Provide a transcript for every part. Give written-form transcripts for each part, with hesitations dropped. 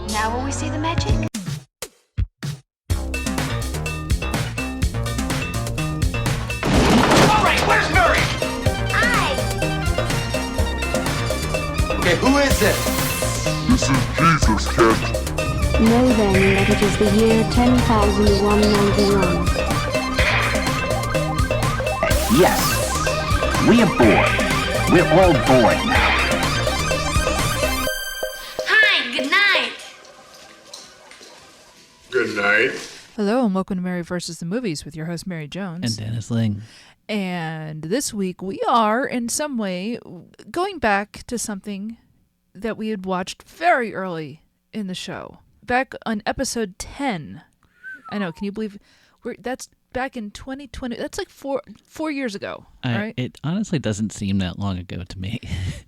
Now will we see the magic? All right, where's Murray? Okay, who is it? This is Jesus, Kent. Know then that it is the year 10,191. Yes, we are bored. We're all bored now. Hi, good night. Good night. Hello and welcome to Mary vs. the Movies with your host Mary Jones. And Dennis Ling. And this week we are, in some way, going back to something that we had watched very early in the show. Back on episode 10. I know, can you believe that's back in 2020? That's like four years ago, right? It honestly doesn't seem that long ago to me.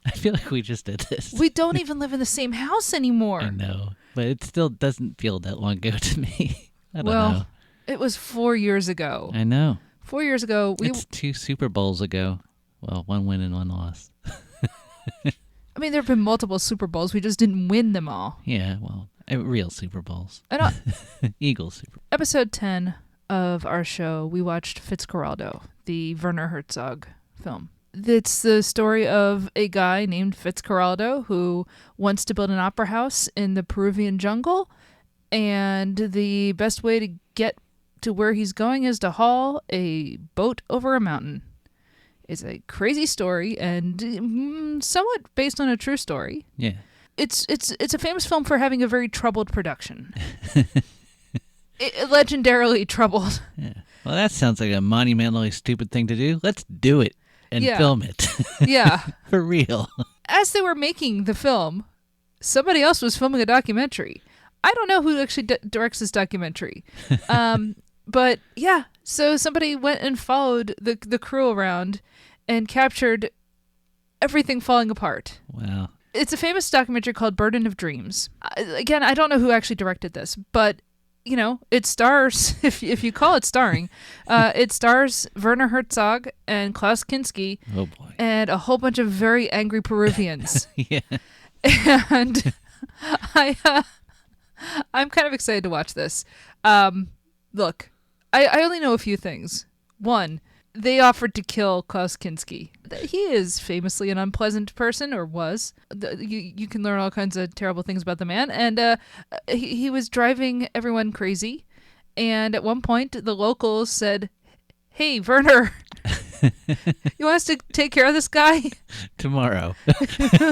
I feel like we just did this. We don't even live in the same house anymore. I know, but it still doesn't feel that long ago to me. I don't know. It was 4 years ago. I know. 4 years ago. It's 2 Super Bowls ago. Well, 1 win and 1 loss. I mean, there have been multiple Super Bowls. We just didn't win them all. Yeah, well, real Super Bowls. I know. Eagles Super Bowl. Episode 10 of our show, we watched Fitzcarraldo, the Werner Herzog film. It's the story of a guy named Fitzcarraldo who wants to build an opera house in the Peruvian jungle, and the best way to get to where he's going is to haul a boat over a mountain. It's a crazy story and somewhat based on a true story. Yeah. It's a famous film for having a very troubled production. Legendarily troubled. Yeah. Well, that sounds like a monumentally stupid thing to do. Let's do it and film it. Yeah. For real. As they were making the film, somebody else was filming a documentary. I don't know who actually directs this documentary. But yeah, so somebody went and followed the crew around and captured everything falling apart. Wow. It's a famous documentary called Burden of Dreams. Again, I don't know who actually directed this, but you know, it stars, if you call it starring, it stars Werner Herzog and Klaus Kinski. Oh boy. And a whole bunch of very angry Peruvians. Yeah. And I'm kind of excited to watch this. Look, I only know a few things. One, they offered to kill Klaus Kinski. He is famously an unpleasant person, or was. You can learn all kinds of terrible things about the man. And he was driving everyone crazy. And at one point, the locals said, "Hey, Werner, you want us to take care of this guy? Tomorrow."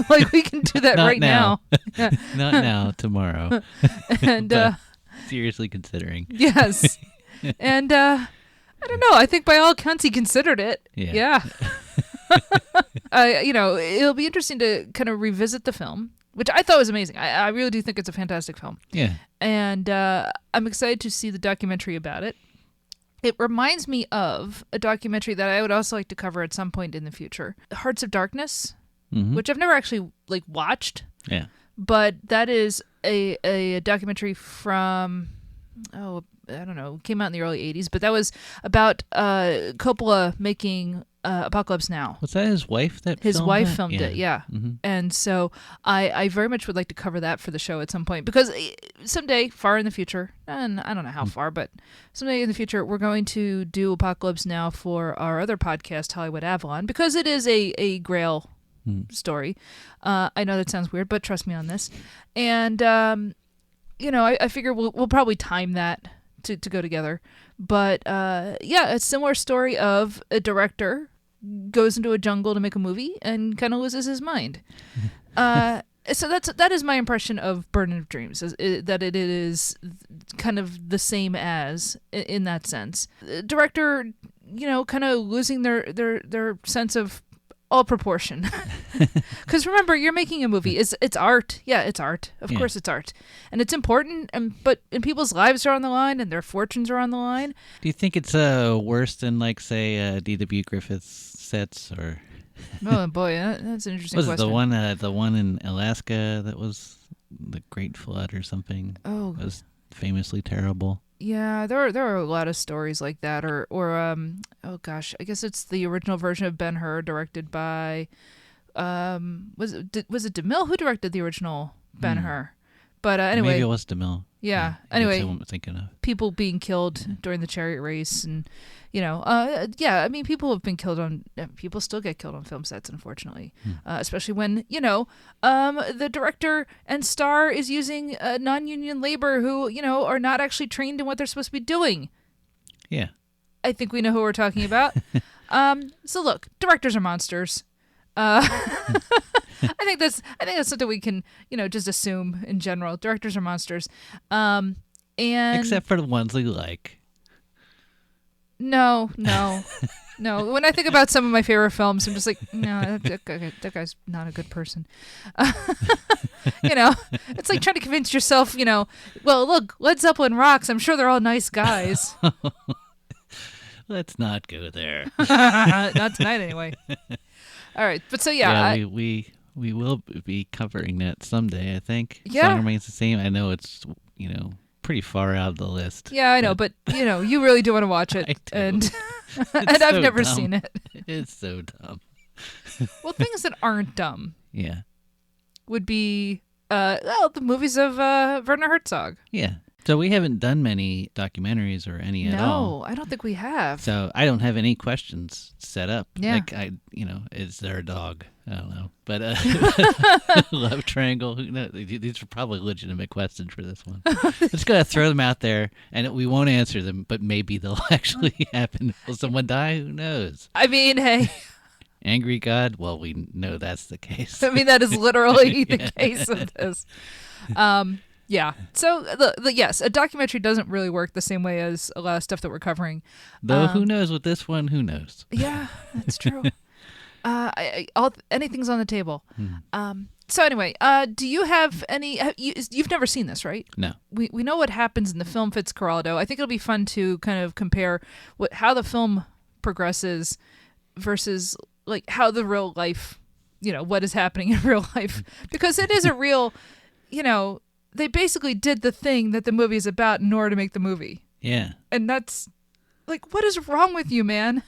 Like, we can do that right now. Not now, tomorrow. And seriously considering. Yes. And I don't know. I think by all accounts he considered it. Yeah. It'll be interesting to kind of revisit the film, which I thought was amazing. I really do think it's a fantastic film. Yeah. And I'm excited to see the documentary about it. It reminds me of a documentary that I would also like to cover at some point in the future, Hearts of Darkness, which I've never actually watched. Yeah. But that is a documentary from, I don't know, came out in the early 80s, but that was about Coppola making Apocalypse Now. Was that his wife that His filmed wife that? filmed it, yeah. Mm-hmm. And so I very much would like to cover that for the show at some point, because someday, far in the future, and I don't know how far, but someday in the future, we're going to do Apocalypse Now for our other podcast, Hollywood Avalon, because it is a Grail story. I know that sounds weird, but trust me on this. And, I figure we'll probably time that to go together. But, a similar story of a director goes into a jungle to make a movie and kind of loses his mind. So that is my impression of Burden of Dreams, that it is kind of the same as in that sense. The director, kind of losing their sense of all proportion. Because remember, you're making a movie. It's art. Yeah, it's art. Of course it's art. And it's important, but people's lives are on the line and their fortunes are on the line. Do you think it's worse than, like, say, D.W. Griffith's sets? Or Oh, boy, that's an interesting was question. it the one in Alaska that was the Great Flood or something? Oh. It was famously terrible. Yeah, there are a lot of stories like that, or oh gosh, I guess it's the original version of Ben-Hur, directed by was it DeMille who directed the original Ben-Hur? But anyway, maybe it was DeMille. yeah. That's Anyway, who I'm thinking of. people being killed during the chariot race, and I mean, people have been killed on. People still get killed on film sets, unfortunately, especially when the director and star is using non-union labor who are not actually trained in what they're supposed to be doing. Yeah. I think we know who we're talking about. So look, directors are monsters. I think that's something we can just assume in general. Directors are monsters. And Except for the ones we like. No. When I think about some of my favorite films, I'm just like, no, that guy's not a good person. It's like trying to convince yourself, well, look, Led Zeppelin rocks. I'm sure they're all nice guys. Let's not go there. Not tonight, anyway. All right, but so we will be covering that someday, I think. Yeah. Song Remains the Same. I know it's pretty far out of the list. Yeah, I know, but you really do want to watch it, I do. and It's I've so never dumb. seen it. It's so dumb. Well, things that aren't dumb Yeah. would be the movies of Werner Herzog. Yeah. So we haven't done many documentaries or any at all. No, I don't think we have. So I don't have any questions set up. Yeah. Like is there a dog? I don't know. But love triangle. Who knows? These are probably legitimate questions for this one. Let's go throw them out there, and we won't answer them. But maybe they'll actually happen. Will someone die? Who knows? I mean, hey. Angry God? Well, we know that's the case. I mean, that is literally the case of this. Yeah. So, yes, a documentary doesn't really work the same way as a lot of stuff that we're covering. Though, who knows with this one? Who knows? Yeah, that's true. Anything's on the table. So anyway, do you have any? You've never seen this, right? No. We know what happens in the film Fitzcarraldo. I think it'll be fun to kind of compare how the film progresses versus like how the real life, what is happening in real life, because it is a real, they basically did the thing that the movie is about in order to make the movie. Yeah. And that's like, what is wrong with you, man?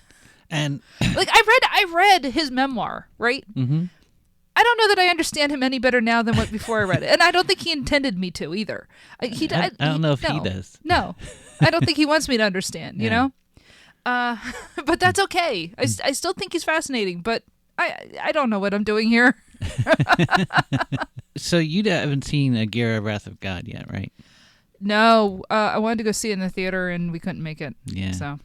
And like I read his memoir, right? Mm-hmm. I don't know that I understand him any better now than what before I read it, and I don't think he intended me to either. I don't know if he does. No, I don't think he wants me to understand. Yeah. But that's okay. I still think he's fascinating, but I don't know what I'm doing here. So you haven't seen Agira Wrath of God yet, right? No, I wanted to go see it in the theater, and we couldn't make it. Yeah. So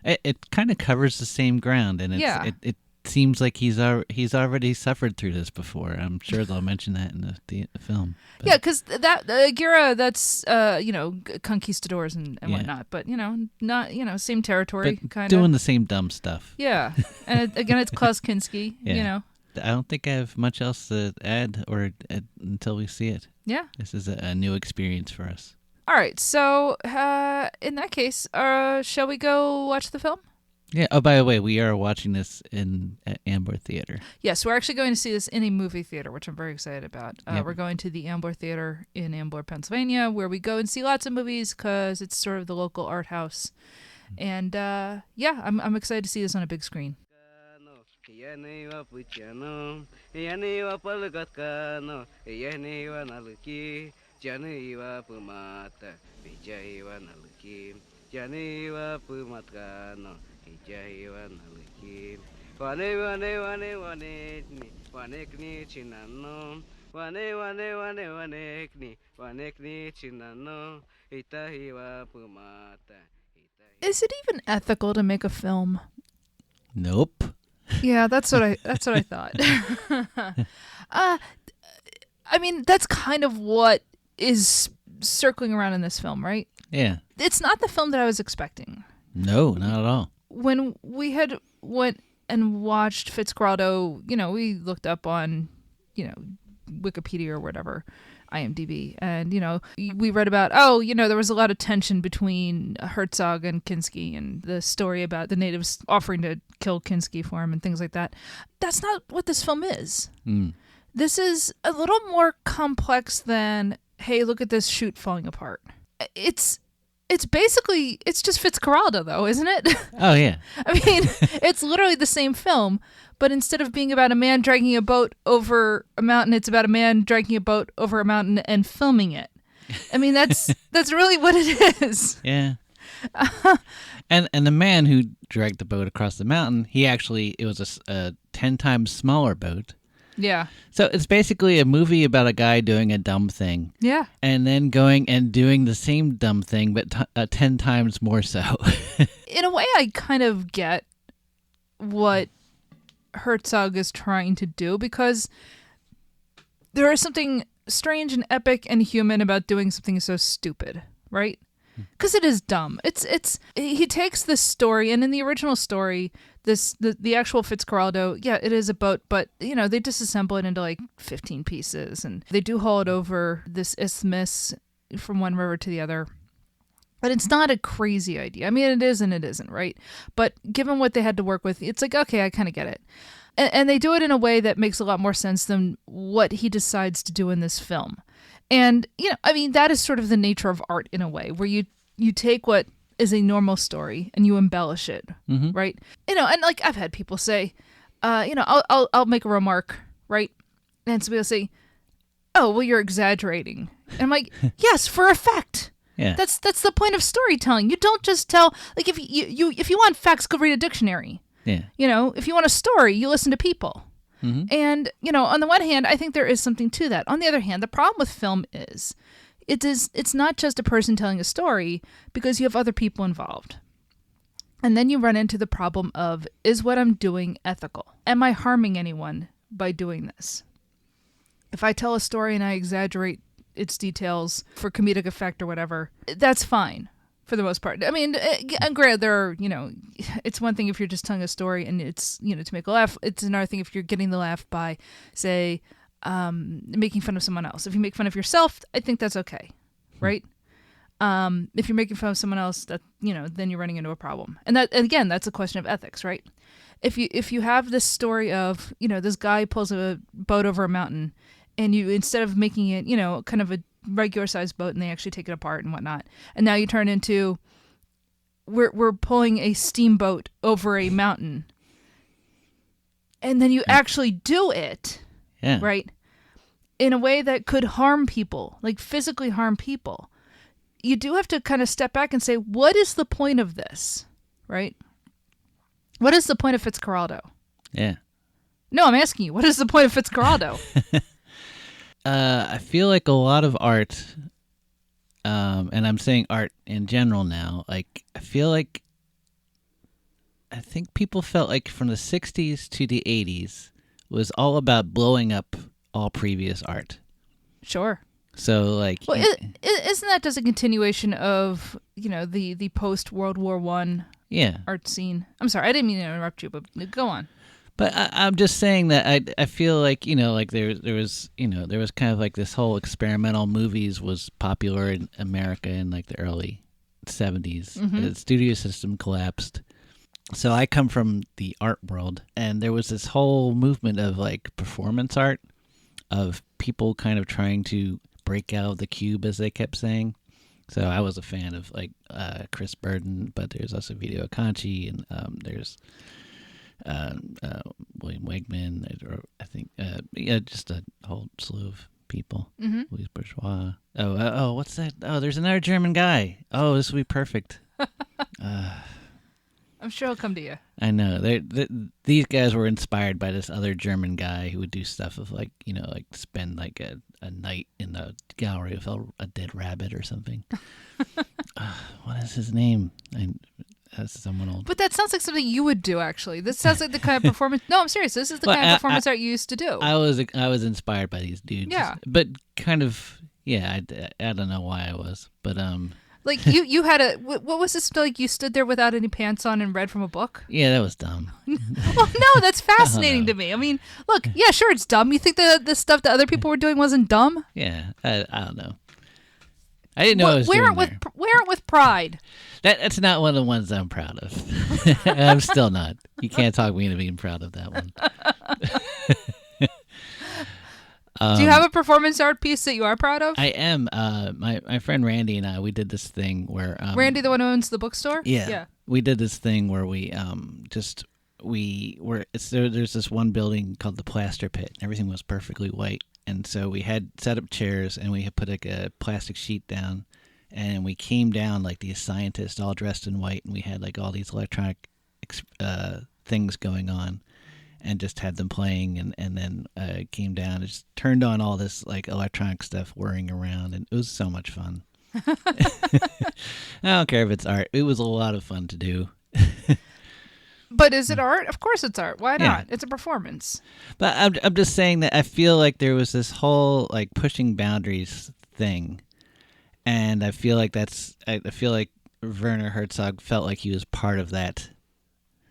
it kind of covers the same ground, and it seems like he's already suffered through this before. I'm sure they'll mention that in the film. But. Yeah, because that Agira, that's conquistadors and whatnot, but not same territory, kind of doing the same dumb stuff. Yeah, and again, it's Klaus Kinski. Yeah. I don't think I have much else to add until we see it. Yeah, this is a new experience for us. All right, so in that case, shall we go watch the film? Yeah. Oh, by the way, we are watching this at Ambler Theater. Yes, we're actually going to see this in a movie theater, which I'm very excited about. Yep. We're going to the Ambler Theater in Ambler, Pennsylvania, where we go and see lots of movies because it's sort of the local art house. And I'm excited to see this on a big screen. Is it even ethical to make a film? Nope. Yeah, that's what I thought. I mean, that's kind of what is circling around in this film, right? Yeah. It's not the film that I was expecting. No, not at all. When we had went and watched Fitzcarraldo, we looked up on, Wikipedia or whatever, IMDb, and, we read about, there was a lot of tension between Herzog and Kinski and the story about the natives offering to kill Kinski for him and things like that. That's not what this film is. Mm. This is a little more complex than, hey, look at this chute falling apart. It's it's just Fitzcarraldo, though, isn't it? Oh, yeah. I mean, it's literally the same film, but instead of being about a man dragging a boat over a mountain, it's about a man dragging a boat over a mountain and filming it. I mean, that's really what it is. Yeah. And the man who dragged the boat across the mountain, it was a 10 times smaller boat. Yeah. So it's basically a movie about a guy doing a dumb thing. Yeah. And then going and doing the same dumb thing, but 10 times more so. In a way, I kind of get what Herzog is trying to do, because there is something strange and epic and human about doing something so stupid, right? Because it is dumb. He takes this story, and in the original story, the actual Fitzcarraldo, yeah, it is a boat, but they disassemble it into like 15 pieces, and they do haul it over this isthmus from one river to the other. But it's not a crazy idea. I mean, it is and it isn't, right? But given what they had to work with, it's like, okay, I kind of get it. And they do it in a way that makes a lot more sense than what he decides to do in this film. And, I mean, that is sort of the nature of art in a way, where you take what is a normal story and you embellish it, right? And like I've had people say, I'll make a remark, right? And somebody will say, oh, well, you're exaggerating. And I'm like, yes, for effect. Yeah. That's the point of storytelling. You don't just tell, like, if you want facts, go read a dictionary. Yeah. If you want a story, you listen to people. And, on the one hand, I think there is something to that. On the other hand, the problem with film is it's not just a person telling a story, because you have other people involved. And then you run into the problem of, is what I'm doing ethical? Am I harming anyone by doing this? If I tell a story and I exaggerate its details for comedic effect or whatever, that's fine. For the most part. I mean, granted, there are, it's one thing if you're just telling a story and it's, to make a laugh. It's another thing if you're getting the laugh by, say, making fun of someone else. If you make fun of yourself, I think that's okay, right? If you're making fun of someone else, that then you're running into a problem. And that, again, that's a question of ethics, right? If you have this story of, this guy pulls a boat over a mountain, and you, instead of making it, kind of a regular sized boat, and they actually take it apart and whatnot, and now you turn into we're pulling a steamboat over a mountain, and then you actually do it, right, in a way that could harm people, like physically harm people. You do have to kind of step back and say, what is the point of this, right? What is the point of Fitzcarraldo? Yeah. No, I'm asking you, what is the point of Fitzcarraldo? I feel like a lot of art, and I'm saying art in general now, like, I think people felt like from the 60s to the 80s was all about blowing up all previous art. Sure. So, like... Well, isn't that just a continuation of, the post-World War I art scene? I'm sorry, I didn't mean to interrupt you, but go on. But I'm just saying that I feel like, like there was kind of like this whole experimental movies was popular in America in like the early 70s. The studio system collapsed. So I come from the art world, and there was this whole movement of like performance art, of people kind of trying to break out of the cube, as they kept saying. So I was a fan of like Chris Burden, but there's also Vito Acconci, and there's William Wegman, or I think, just a whole slew of people. Louis Bourgeois. Oh, what's that? Oh, there's another German guy. Oh, this will be perfect. I'm sure he'll come to you. I know. These guys were inspired by this other German guy who would do stuff of like, like spend like a night in the gallery of a dead rabbit or something. What is his name? That's someone old. But that sounds like something you would do, actually. This sounds like the kind of performance... No, I'm serious. This is the kind of performance art you used to do. I was inspired by these dudes. Yeah. But kind of, I don't know why I was. But, like, you had a... What was this? Like, you stood there without any pants on and read from a book? Yeah, that was dumb. Well, no, that's fascinating to me. I mean, look, yeah, sure, it's dumb. You think the stuff that other people were doing wasn't dumb? Yeah, I don't know. I didn't know I was wear doing it with pride. That's not one of the ones I'm proud of. I'm still not. You can't talk me into being proud of that one. Do you have a performance art piece that you are proud of? I am. My friend Randy and I, we did this thing where Randy, the one who owns the bookstore? Yeah. We did this thing where there's this one building called the Plaster Pit, and everything was perfectly white. And so we had set up chairs, and we had put like a plastic sheet down, and we came down like these scientists all dressed in white, and we had like all these electronic things going on, and just had them playing, and then came down and just turned on all this like electronic stuff whirring around, and it was so much fun. I don't care if it's art. It was a lot of fun to do. But is it art? Of course it's art. Why not? Yeah. It's a performance. But I'm just saying that I feel like there was this whole like pushing boundaries thing, and I feel like Werner Herzog felt like he was part of that.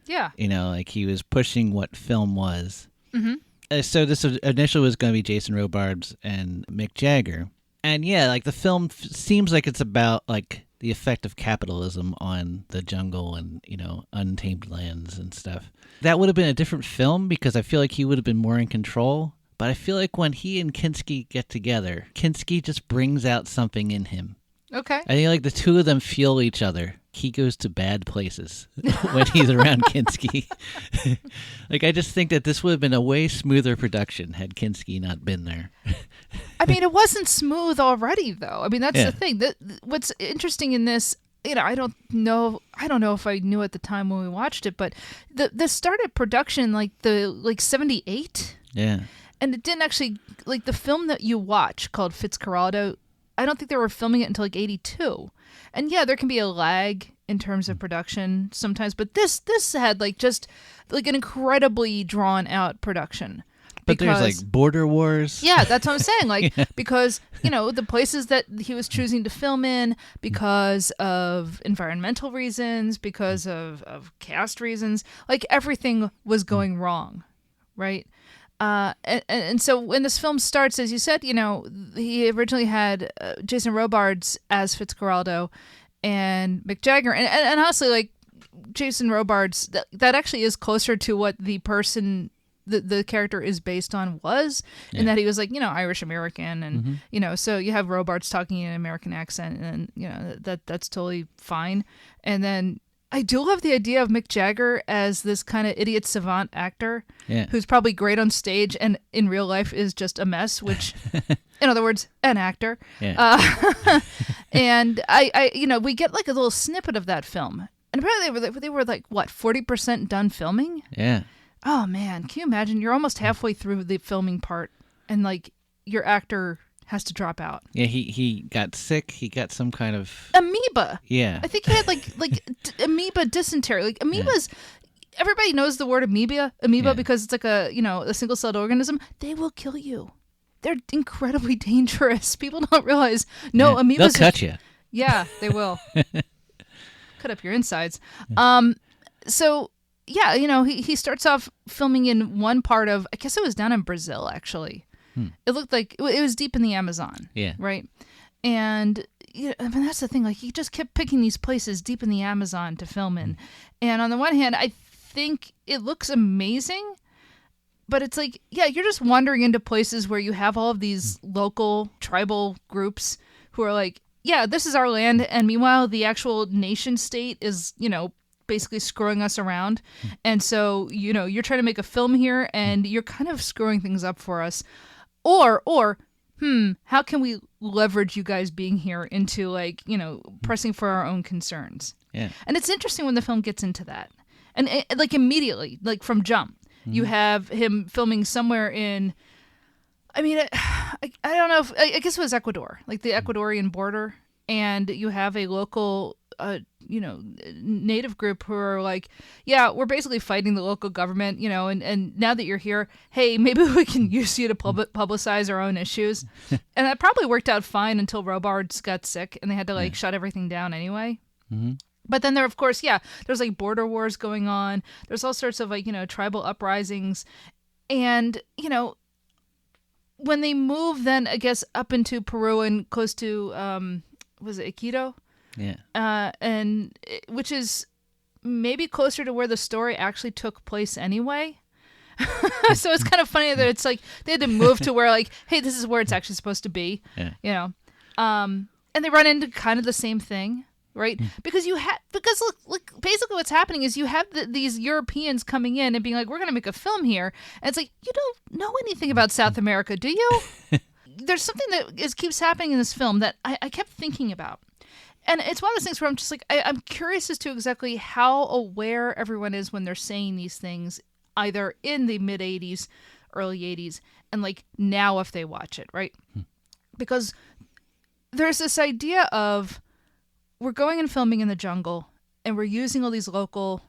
Yeah. Like he was pushing what film was. Mm-hmm. So this initially was going to be Jason Robards and Mick Jagger. And yeah, like the film seems like it's about like the effect of capitalism on the jungle and, untamed lands and stuff. That would have been a different film because I feel like he would have been more in control. But I feel like when he and Kinski get together, Kinski just brings out something in him. Okay. I think like the two of them feel each other. He goes to bad places when he's around Kinski. Like, I just think that this would have been a way smoother production had Kinski not been there. I mean, it wasn't smooth already, though. I mean, that's the thing. What's interesting in this, I don't know if I knew at the time when we watched it, but the started production like 78. Yeah. And it didn't actually, like the film that you watch called Fitzcarraldo, I don't think they were filming it until like 82. And yeah, there can be a lag in terms of production sometimes, but this had like just like an incredibly drawn out production. But there's like border wars. Yeah, that's what I'm saying. Like, because, the places that he was choosing to film in because of environmental reasons, because of caste reasons, like everything was going wrong, right? And so when this film starts, as you said, he originally had Jason Robards as Fitzcarraldo and Mick Jagger. And honestly, like Jason Robards, that actually is closer to what the person, the character is based on in that he was like, Irish American. And, so you have Robards talking in an American accent and, that's totally fine. And then I do love the idea of Mick Jagger as this kind of idiot savant actor who's probably great on stage and in real life is just a mess, which, in other words, an actor. Yeah. And we get like a little snippet of that film. And apparently they were like, what, 40% done filming? Yeah. Oh, man. Can you imagine? You're almost halfway through the filming part and like your actor has to drop out. Yeah, he got sick. He got some kind of amoeba. Yeah, I think he had like amoeba dysentery. Like amoebas, everybody knows the word amoeba because it's like a single-celled organism. They will kill you. They're incredibly dangerous. People don't realize. No, amoebas. They'll cut you. Yeah, they will. Cut up your insides. So yeah, he starts off filming in one part of, I guess it was down in Brazil actually. It looked like it was deep in the Amazon. Yeah. Right. And I mean, that's the thing. Like, he just kept picking these places deep in the Amazon to film in. And on the one hand, I think it looks amazing, but it's like, yeah, you're just wandering into places where you have all of these local tribal groups who are like, yeah, this is our land. And meanwhile, the actual nation state is, basically screwing us around. And so, you're trying to make a film here and you're kind of screwing things up for us. Or, how can we leverage you guys being here into like, pressing for our own concerns? Yeah. And it's interesting when the film gets into that. And like immediately, like from jump, you have him filming somewhere in, I mean, I don't know if, I guess it was Ecuador, like the Ecuadorian border. And you have a local, native group who are like, yeah, we're basically fighting the local government, and now that you're here, hey, maybe we can use you to publicize our own issues. And that probably worked out fine until Robards got sick and they had to shut everything down anyway. Mm-hmm. But then there, of course, there's like border wars going on. There's all sorts of like, tribal uprisings. And, when they move then, I guess, up into Peru and close to, was it Iquitos? Yeah. Which is maybe closer to where the story actually took place anyway. So it's kind of funny that it's like they had to move to where like, hey, this is where it's actually supposed to be. Yeah. You know, and they run into kind of the same thing, right? Because look, basically what's happening is you have these Europeans coming in and being like, we're going to make a film here, and it's like, you don't know anything about South America, do you? There's something that keeps happening in this film that I kept thinking about. And it's one of those things where I'm just like, I'm curious as to exactly how aware everyone is when they're saying these things, either in the mid-'80s, early 80s, and like now if they watch it, right? Because there's this idea of we're going and filming in the jungle, and we're using all these local,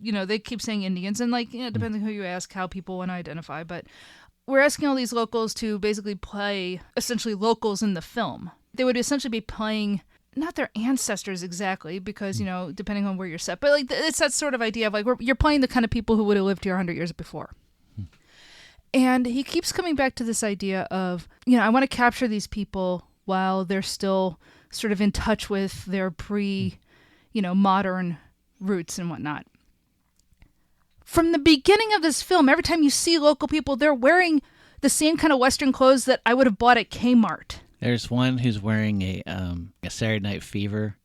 they keep saying Indians, and like, depending who you ask, how people want to identify, but we're asking all these locals to basically play essentially locals in the film. They would essentially be playing not their ancestors exactly, because, depending on where you're set, but like it's that sort of idea of like you're playing the kind of people who would have lived here 100 years before. And he keeps coming back to this idea of, I want to capture these people while they're still sort of in touch with their modern roots and whatnot. From the beginning of this film, every time you see local people, they're wearing the same kind of Western clothes that I would have bought at Kmart. There's one who's wearing a Saturday Night Fever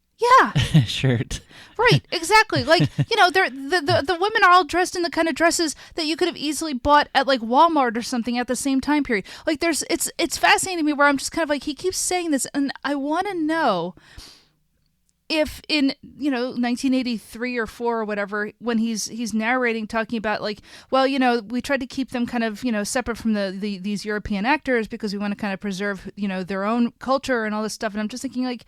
shirt. Right, exactly. Like, they're the women are all dressed in the kind of dresses that you could have easily bought at like Walmart or something at the same time period. Like it's fascinating to me where I'm just kind of like, he keeps saying this, and I want to know if in 1983 or 4 or whatever, when he's narrating, talking about like, well, we tried to keep them kind of separate from these European actors because we want to kind of preserve their own culture and all this stuff, and I'm just thinking like,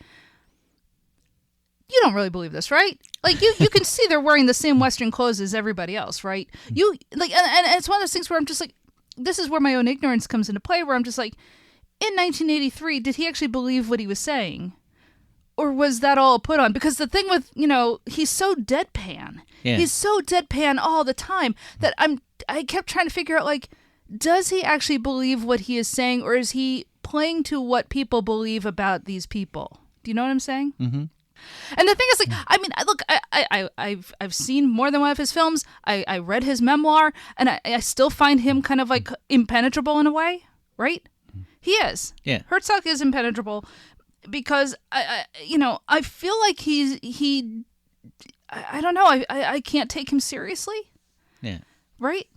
you don't really believe this, right? Like you can see they're wearing the same Western clothes as everybody else, right? You like, and it's one of those things where I'm just like, this is where my own ignorance comes into play, where I'm just like, in 1983, did he actually believe what he was saying? Or was that all put on? Because the thing with, he's so deadpan. Yeah. He's so deadpan all the time that I kept trying to figure out, like, does he actually believe what he is saying, or is he playing to what people believe about these people? Do you know what I'm saying? Mm-hmm. And the thing is, like, I mean, look, I've seen more than one of his films. I read his memoir, and I still find him kind of like impenetrable in a way, right? He is. Yeah. Herzog is impenetrable. Because I feel like I don't know, I can't take him seriously. Yeah. Right?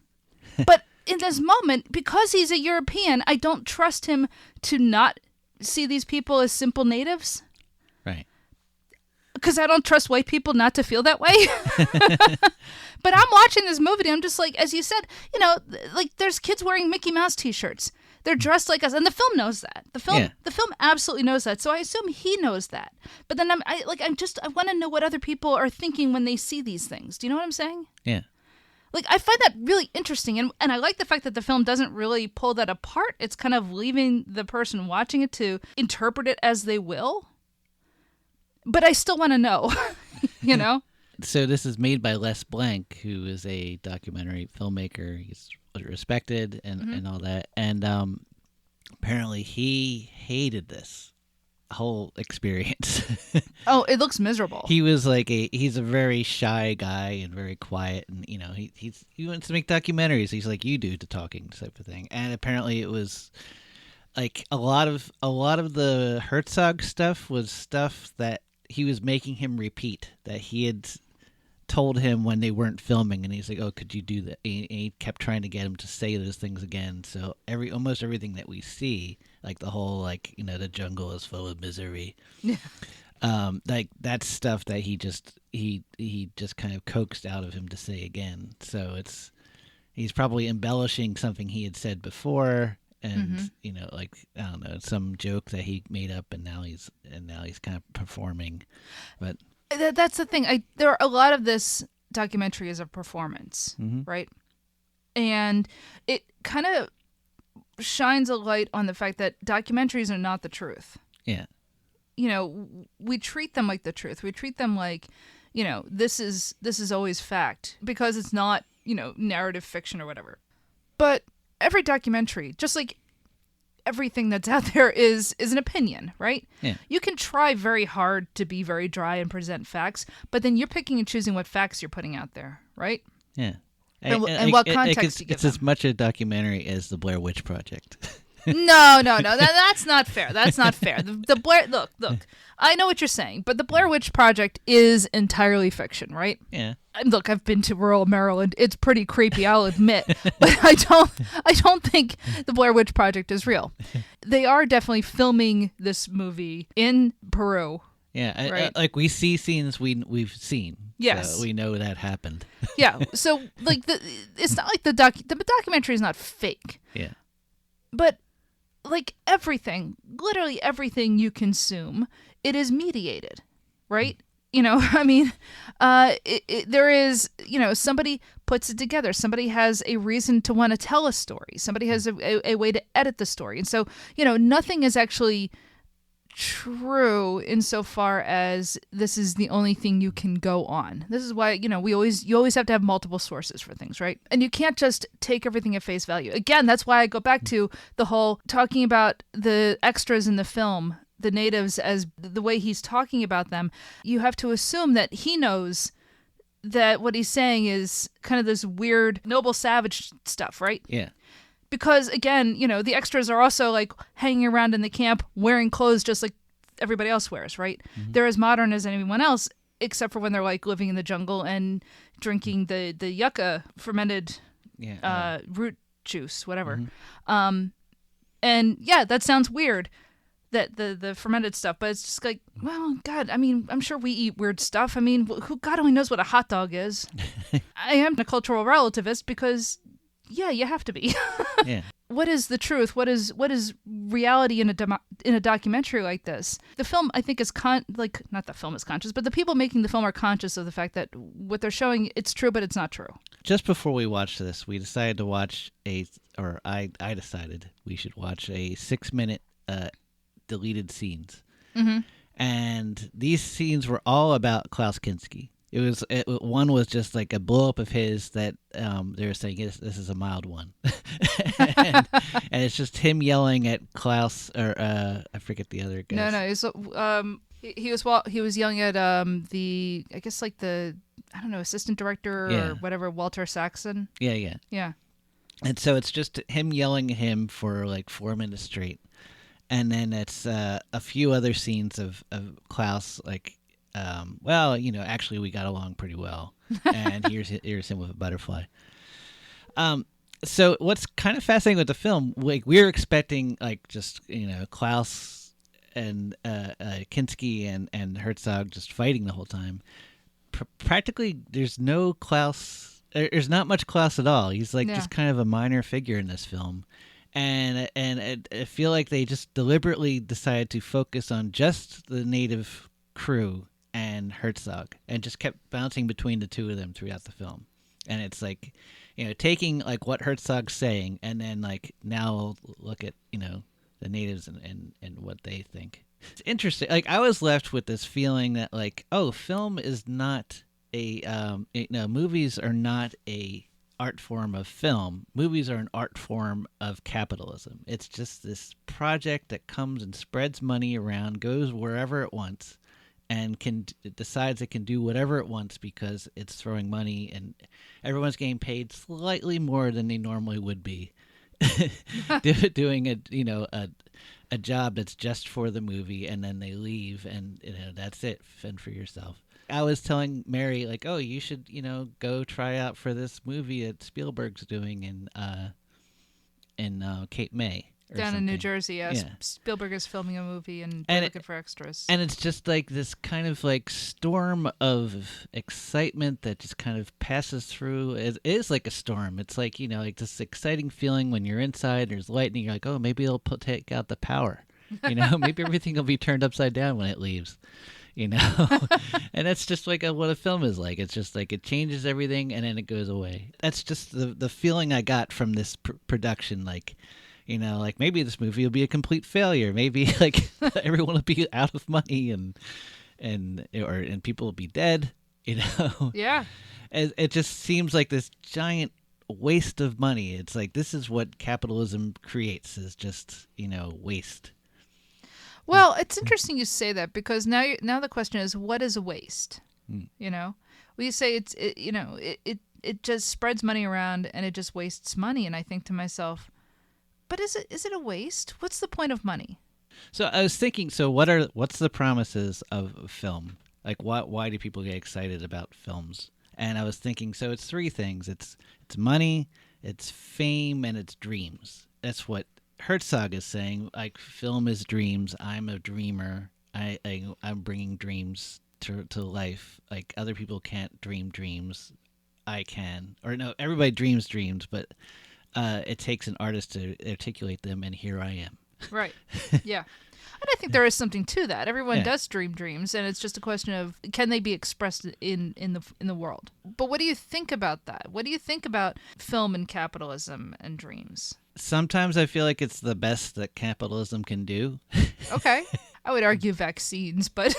But in this moment, because he's a European, I don't trust him to not see these people as simple natives. Right. Because I don't trust white people not to feel that way. But I'm watching this movie and I'm just like, as you said, like there's kids wearing Mickey Mouse t-shirts. They're dressed like us, and the film knows that. The film absolutely knows that. So I assume he knows that. But then I want to know what other people are thinking when they see these things. Do you know what I'm saying? Yeah. Like, I find that really interesting, and I like the fact that the film doesn't really pull that apart. It's kind of leaving the person watching it to interpret it as they will. But I still want to know, So this is made by Les Blank, who is a documentary filmmaker. He's respected and all that, and apparently he hated this whole experience. Oh, it looks miserable. He was like he's a very shy guy and very quiet, and he wants to make documentaries. He's like you do to talking type of thing, and apparently it was like a lot of the Herzog stuff was stuff that he was making him repeat that he had told him when they weren't filming, and he's like, oh, could you do that? And he kept trying to get him to say those things again. So almost everything that we see, like the whole the jungle is full of misery, like that's stuff that he just kind of coaxed out of him to say again. So he's probably embellishing something he had said before, and I don't know, some joke that he made up, and now he's kind of performing, but. That's the thing. There are a lot of this documentary is a performance, right? And it kind of shines a light on the fact that documentaries are not the truth. Yeah. We treat them like the truth. We treat them like, this is always fact because it's not, narrative fiction or whatever. But every documentary, just like everything that's out there is an opinion, right? Yeah. You can try very hard to be very dry and present facts, but then you're picking and choosing what facts you're putting out there, right? Yeah. And what context you give It's them. as much a documentary as the Blair Witch Project. No, that's not fair. That's not fair. The Blair, look, I know what you're saying, but the Blair Witch Project is entirely fiction, right? Yeah. And look, I've been to rural Maryland. It's pretty creepy, I'll admit, but I don't think the Blair Witch Project is real. They are definitely filming this movie in Peru. Yeah, Right. like we see scenes we've seen. Yes. So we know that happened. Yeah, so like it's not like the documentary is not fake, Yeah. but like everything, literally everything you consume, it is mediated, right? You know, I mean, there is, you know, somebody puts it together. Somebody has a reason to want to tell a story. Somebody has a way to edit the story. And so, you know, nothing is actually true insofar as this is the only thing you can go on. This is why, you know, you always have to have multiple sources for things, right? And you can't just take everything at face value. Again, that's why I go back to the whole talking about the extras in the film, the natives, as the way he's talking about them. You have to assume that he knows that what he's saying is kind of this weird noble savage stuff, right? Yeah. Because, again, you know, the extras are also, like, hanging around in the camp wearing clothes just like everybody else wears, right? Mm-hmm. They're as modern as anyone else, except for when they're, like, living in the jungle and drinking the yucca fermented root juice, whatever. Mm-hmm. And, yeah, that sounds weird, that the fermented stuff, but it's just like, well, God, I mean, I'm sure we eat weird stuff. I mean, who God only knows what a hot dog is. I am a cultural relativist because... yeah, you have to be. Yeah. What is the truth? What is reality in a documentary like this? The film, I think, is not the film is conscious, but the people making the film are conscious of the fact that what they're showing, it's true, but it's not true. Just before we watched this, we decided to watch I decided we should watch a 6-minute deleted scenes. Mm-hmm. And these scenes were all about Klaus Kinski. One was just like a blow up of his that they were saying this is a mild one, and it's just him yelling at Klaus or I forget the other guy. No, he was yelling at the I guess like the assistant director or whatever, Walter Saxon. Yeah. And so it's just him yelling at him for like 4 minutes straight, and then it's a few other scenes of Klaus like. Well, you know, actually we got along pretty well, and here's him with a butterfly. So what's kind of fascinating with the film, like we're expecting like just, you know, Klaus and Kinski and Herzog just fighting the whole time. Practically there's no Klaus, there's not much Klaus at all. He's like just kind of a minor figure in this film. And I feel like they just deliberately decided to focus on just the native crew and Herzog, and just kept bouncing between the two of them throughout the film. And it's like, you know, taking like what Herzog's saying, and then like now look at, you know, the natives and what they think. It's interesting. Like I was left with this feeling that like, oh, film is not movies are not a art form of film. Movies are an art form of capitalism. It's just this project that comes and spreads money around, goes wherever it wants, and decides it can do whatever it wants because it's throwing money, and everyone's getting paid slightly more than they normally would be doing a job that's just for the movie, and then they leave, and you know that's it. Fend for yourself. I was telling Mary like, oh, you should go try out for this movie that Spielberg's doing in Cape May. Down in New Jersey, yes. Yeah. Spielberg is filming a movie and they're looking for extras. And it's just like this kind of like storm of excitement that just kind of passes through. It is like a storm. It's like, you know, like this exciting feeling when you're inside, there's lightning, you're like, oh, maybe they'll take out the power. You know, maybe everything will be turned upside down when it leaves. You know, and that's just like what a film is like. It's just like it changes everything and then it goes away. That's just the feeling I got from this production. Like, you know, like maybe this movie will be a complete failure. Maybe like everyone will be out of money and people will be dead. You know, yeah. It just seems like this giant waste of money. It's like this is what capitalism creates, is just, you know, waste. Well, it's interesting you say that, because now the question is, what is a waste? You know, we say it just spreads money around and it just wastes money. And I think to myself, but is it a waste? What's the point of money? So I was thinking, so what's the promises of film? Like, why do people get excited about films? And I was thinking, so it's three things. It's money, it's fame, and it's dreams. That's what Herzog is saying. Like, film is dreams. I'm a dreamer. I'm bringing dreams to life. Like, other people can't dream dreams. I can. Or no, everybody dreams dreams, but it takes an artist to articulate them, and here I am. Right. Yeah. And I think there is something to that. Everyone does dream dreams, and it's just a question of can they be expressed in the world. But what do you think about that? What do you think about film and capitalism and dreams? Sometimes I feel like it's the best that capitalism can do. Okay. I would argue vaccines, but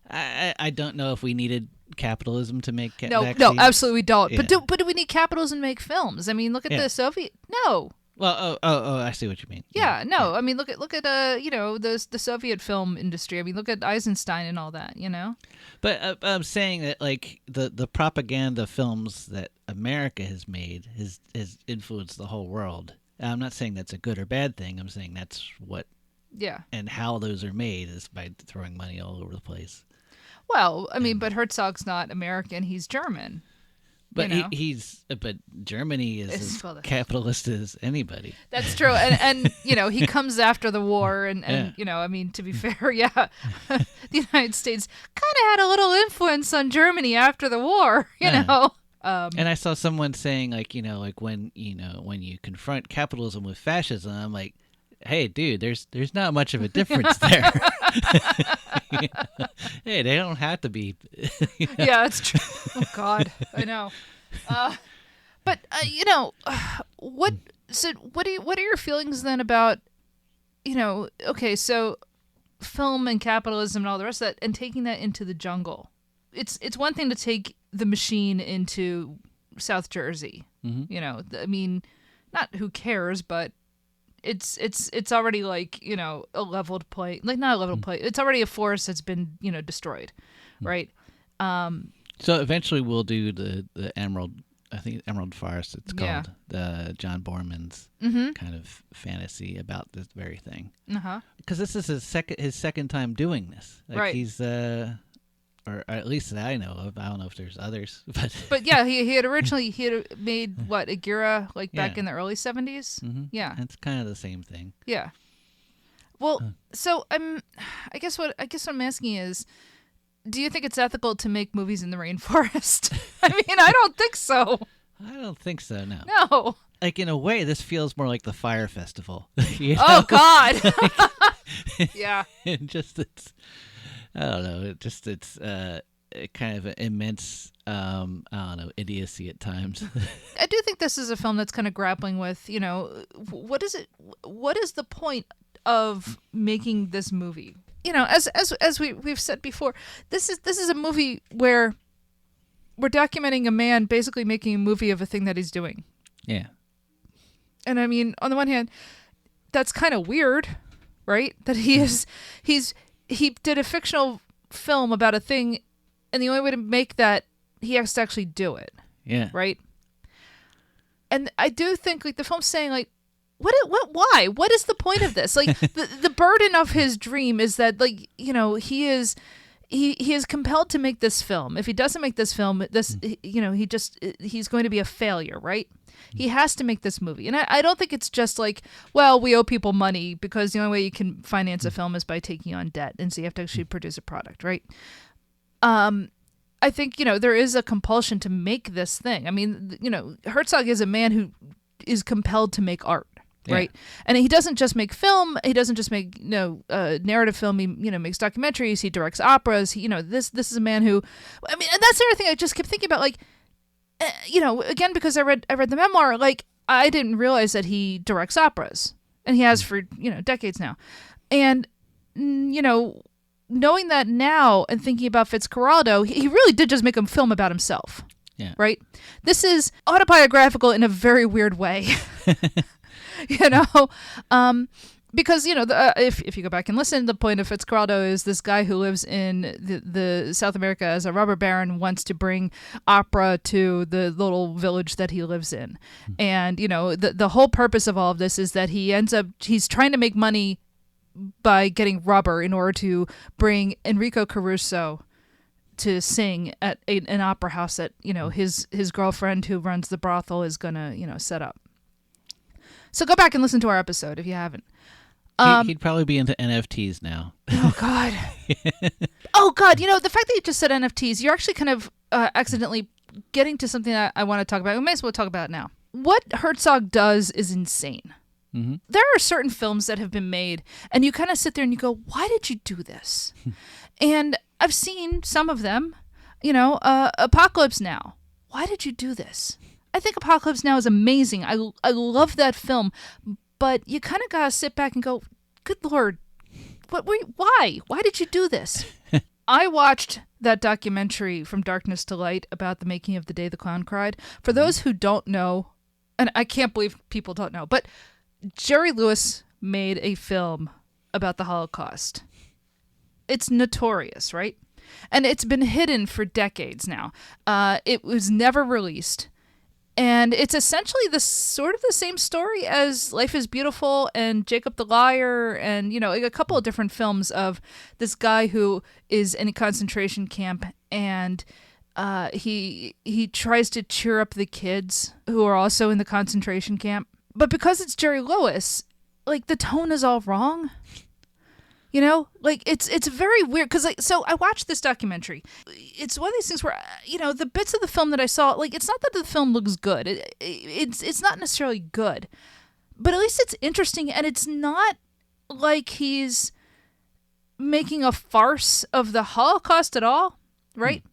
I don't know if we needed capitalism to make vaccines. No, absolutely don't. Yeah. But do we need capitalism to make films? I mean, look at the Soviet. No. Well, I see what you mean. Yeah, no. I mean, look at the Soviet film industry. I mean, look at Eisenstein and all that, you know. But I'm saying that, like, the propaganda films that America has made has influenced the whole world. I'm not saying that's a good or bad thing. I'm saying that's what. Yeah. And how those are made is by throwing money all over the place. Well, I mean, but Herzog's not American. He's German. But you know? But Germany is as capitalist as anybody. That's true, and you know, he comes after the war, and you know, I mean, to be fair, the United States kind of had a little influence on Germany after the war, you know. And I saw someone saying, like, you know, like when you confront capitalism with fascism, I'm like, hey, dude, there's not much of a difference there. Hey, they don't have to be. You know? Yeah, that's true. Oh God, I know. But you know, what are your feelings then about, you know? Okay, so film and capitalism and all the rest of that, and taking that into the jungle. It's one thing to take the machine into South Jersey. Mm-hmm. You know, I mean, not who cares, but. It's already, like, you know, a leveled play, like not a leveled play. It's already a forest that's been, you know, destroyed, right? So eventually we'll do the Emerald, I think Emerald Forest. It's called the John Borman's kind of fantasy about this very thing. Because this is his second time doing this. Like, right. He's or at least that I know of. I don't know if there's others, but yeah, he had made what, Agira, like back in the early 70s. Mm-hmm. Yeah, it's kind of the same thing. Yeah. Well, so I guess what I'm asking is, do you think it's ethical to make movies in the rainforest? I mean, I don't think so. I don't think so. No. No. Like, in a way, this feels more like the Fire Festival. You know? Oh God. Yeah. And just it's. I don't know. It's kind of an immense, I don't know, idiocy at times. I do think this is a film that's kind of grappling with, you know, what is the point of making this movie? You know, as we've said before, this is a movie where we're documenting a man basically making a movie of a thing that he's doing. Yeah. And I mean, on the one hand, that's kind of weird, right? That he did a fictional film about a thing, and the only way to make that, he has to actually do it. Yeah. Right? And I do think, like, the film's saying, like, why? What is the point of this? Like, the burden of his dream is that, like, you know, he is compelled to make this film. If he doesn't make this film, you know, he's going to be a failure, right? He has to make this movie. And I don't think it's just like, well, we owe people money because the only way you can finance a film is by taking on debt. And so you have to actually produce a product, right? I think, you know, there is a compulsion to make this thing. I mean, you know, Herzog is a man who is compelled to make art, right? Yeah. And he doesn't just make film. He doesn't just make, you know, narrative film. He, you know, makes documentaries. He directs operas. He, you know, this is a man who, I mean, and that's the other thing I just kept thinking about, like, you know, again, because I read the memoir, like, I didn't realize that he directs operas, and he has for, you know, decades now. And, you know, knowing that now and thinking about Fitzcarraldo, he really did just make a film about himself. Yeah. Right? This is autobiographical in a very weird way. You know? because, if you go back and listen, the point of Fitzcarraldo is this guy who lives in the South America as a robber baron wants to bring opera to the little village that he lives in. And, the whole purpose of all of this is that he's trying to make money by getting rubber in order to bring Enrico Caruso to sing at an opera house that, his girlfriend who runs the brothel is going to, set up. So go back and listen to our episode if you haven't. He'd probably be into NFTs now. Oh, God. Oh, God. The fact that you just said NFTs, you're actually kind of accidentally getting to something that I want to talk about. We may as well talk about it now. What Herzog does is insane. Mm-hmm. There are certain films that have been made, and you kind of sit there and you go, why did you do this? And I've seen some of them, Apocalypse Now. Why did you do this? I think Apocalypse Now is amazing. I love that film, but you kind of got to sit back and go, good Lord, why? Why did you do this? I watched that documentary From Darkness to Light about the making of The Day the Clown Cried. For those who don't know, and I can't believe people don't know, but Jerry Lewis made a film about the Holocaust. It's notorious, right? And it's been hidden for decades now. It was never released. And it's essentially the same story as Life is Beautiful and Jacob the Liar and, a couple of different films of this guy who is in a concentration camp and he tries to cheer up the kids who are also in the concentration camp. But because it's Jerry Lewis, the tone is all wrong. It's very weird because so I watched this documentary. It's one of these things where the bits of the film that I saw, it's not that the film looks good. It's not necessarily good, but at least it's interesting, and it's not like he's making a farce of the Holocaust at all, right?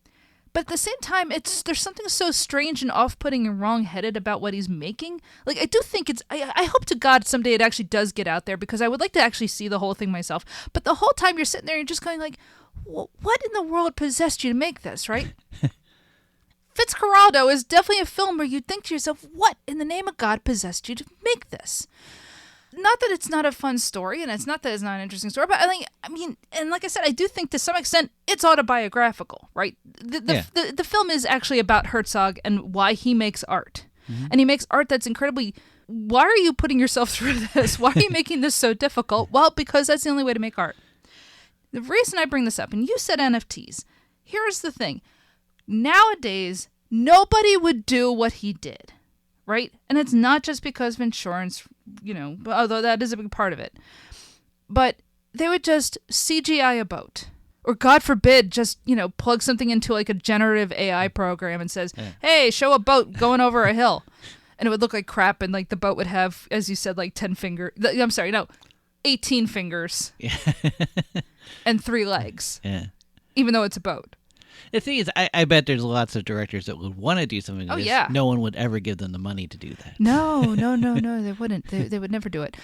But at the same time, there's something so strange and off-putting and wrong-headed about what he's making. I do think I hope to God someday it actually does get out there because I would like to actually see the whole thing myself. But the whole time you're sitting there and you're just going what in the world possessed you to make this, right? Fitzcarraldo is definitely a film where you think to yourself, what in the name of God possessed you to make this? Not that it's not a fun story, and it's not that it's not an interesting story, but I mean, and like I said, I do think to some extent it's autobiographical, right? The film is actually about Herzog and why he makes art. Mm-hmm. And he makes art that's incredibly... Why are you putting yourself through this? Why are you making this so difficult? Well, because that's the only way to make art. The reason I bring this up, and you said NFTs, here's the thing. Nowadays, nobody would do what he did, right? And it's not just because of insurance, although that is a big part of it. But they would just CGI a boat. Or God forbid, just, plug something into a generative AI program and says, hey, show a boat going over a hill. And it would look like crap, and the boat would have, as you said, 10 fingers. 18 fingers. Yeah. And 3 legs. Yeah. Even though it's a boat. The thing is, I bet there's lots of directors that would want to do something like this. Yeah. No one would ever give them the money to do that. No, they wouldn't. They would never do it.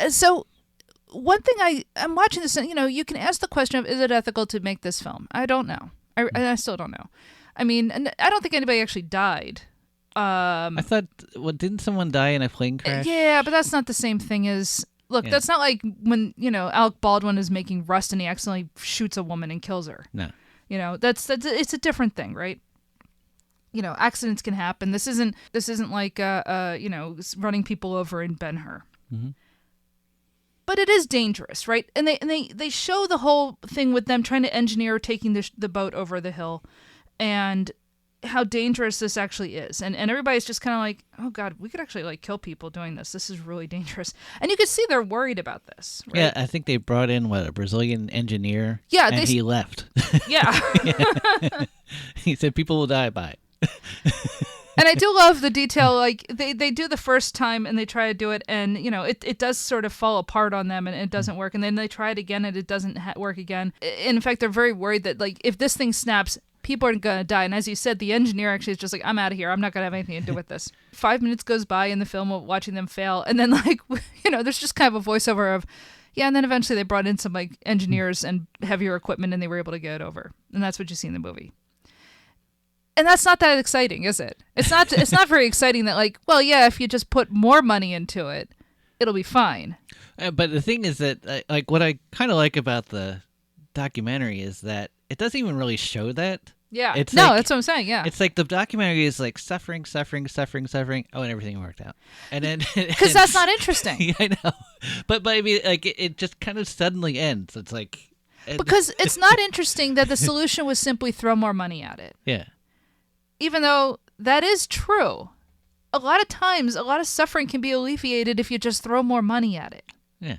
So one thing I'm watching this, and you can ask the question of, is it ethical to make this film? I don't know. I still don't know. I mean, and I don't think anybody actually died. I thought, didn't someone die in a plane crash? Yeah, but that's not the same thing as... Look, that's not like when, Alec Baldwin is making Rust and he accidentally shoots a woman and kills her. No. That's it's a different thing, right? Accidents can happen. This isn't like running people over in Ben-Hur. Mm-hmm. But it is dangerous, right? And they show the whole thing with them trying to engineer taking the boat over the hill, and how dangerous this actually is. And everybody's just kind of like, oh God, we could actually kill people doing this. This is really dangerous. And you can see they're worried about this. Right? Yeah, I think they brought in a Brazilian engineer. Yeah, and he left. Yeah. He said people will die by it. And I do love the detail, they do the first time and they try to do it, and it does sort of fall apart on them and it doesn't work, and then they try it again and it doesn't work again. In fact, they're very worried that if this thing snaps, people are going to die. And as you said, the engineer actually is just I'm out of here. I'm not going to have anything to do with this. 5 minutes goes by in the film of watching them fail. And then there's just kind of a voiceover of, yeah. And then eventually they brought in some engineers and heavier equipment and they were able to get it over. And that's what you see in the movie. And that's not that exciting, is it? It's not very exciting that if you just put more money into it, it'll be fine. But the thing is that, like, what I kind of like about the documentary is that it doesn't even really show that. Yeah. It's no, like, that's what I'm saying. Yeah. It's like the documentary is like suffering. Oh, and everything worked out. And then Because that's not interesting. Yeah, I know. But I mean, like, it just kind of suddenly ends. It's like Because it's not interesting that the solution was simply throw more money at it. Yeah. Even though that is true. A lot of times, a lot of suffering can be alleviated if you just throw more money at it. Yeah.